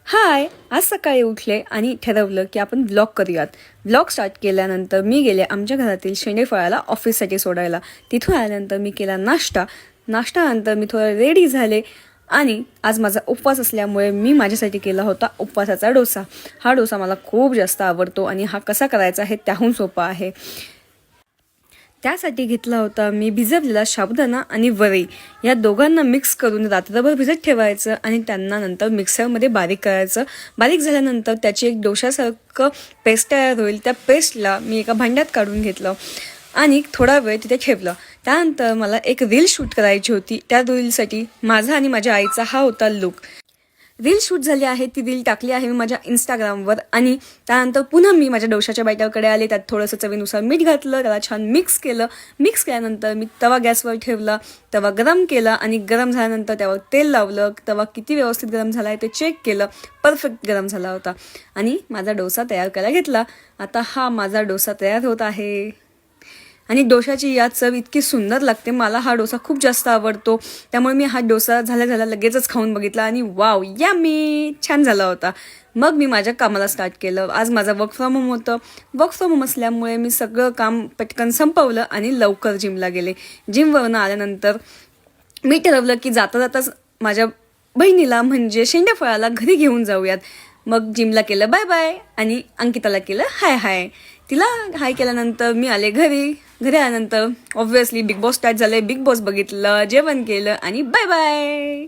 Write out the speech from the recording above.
हाय, आज सकाळी उठले आणि ठरवलं की आपण व्लॉग करूयात. व्लॉग स्टार्ट केल्यानंतर मी गेले आमच्या घरातील शेंडेफळाला ऑफिससाठी सोडायला. तिथून आल्यानंतर मी केला नाश्तानंतर मी थोडं रेडी झाले आणि आज माझा उपवास असल्यामुळे मी माझ्यासाठी केला होता उपवासाचा डोसा. हा डोसा मला खूप जास्त आवडतो आणि हा कसा करायचा हे त्याहून सोपा आहे. त्यासाठी घेतला होता मी भिजवलेला साबुदाणा आणि वरई, या दोघांना मिक्स करून रात्रभर भिजत ठेवायचं आणि त्यांना नंतर मिक्सरमध्ये बारीक करायचं. बारीक झाल्यानंतर त्याची एक डोशासारखं पेस्ट तयार होईल. त्या पेस्टला मी एका भांड्यात काढून घेतलं आणि थोडा वेळ तिथे ठेवलं. त्यानंतर मला एक रील शूट करायची होती. त्या रीलसाठी माझा आणि माझ्या आईचा हा होता लुक. रील शूट झाली आहे, ती रील टाकली आहे मी माझ्या इंस्टाग्रामवर. आणि त्यानंतर पुन्हा मी माझ्या डोशाच्या बॅटरकडे आले. त्यात थोडंसं चवीनुसार मीठ घातलं, त्याला छान मिक्स केल्यानंतर मी तवा गॅसवर ठेवला. तवा गरम केला आणि गरम झाल्यानंतर त्यावर तेल लावलं. तवा किती व्यवस्थित गरम झाला आहे ते चेक केलं. परफेक्ट गरम झाला होता आणि माझा डोसा तयार करायला घेतला. आता हा माझा डोसा तयार होत आहे आणि डोशाची याद चव इतकी सुंदर लागते. मला हा डोसा खूप जास्त आवडतो, त्यामुळे मी हा डोसा झाल्या लगेचच खाऊन बघितला आणि वाव, यम्मी, छान झाला होता. मग मी माझ्या कामाला स्टार्ट केलं. आज माझा वर्क फ्रॉम होम होतं. वर्क फ्रॉम होम असल्यामुळे मी सगळं काम पटकन संपवलं आणि लवकर जिमला गेले. जिमवरून आल्यानंतर मी ठरवलं की जाताच माझ्या बहिणीला म्हणजे शेंडेफळाला घरी घेऊन जाऊयात. मग जिमला केलं बाय बाय आणि अंकिताला केलं हाय हाय. तिला हाय केल्यानंतर मी आले घरी आल्यानंतर ऑब्व्हियसली बिग बॉस स्टार्ट झाले. बिग बॉस बघितलं, जेवण केलं आणि बाय बाय.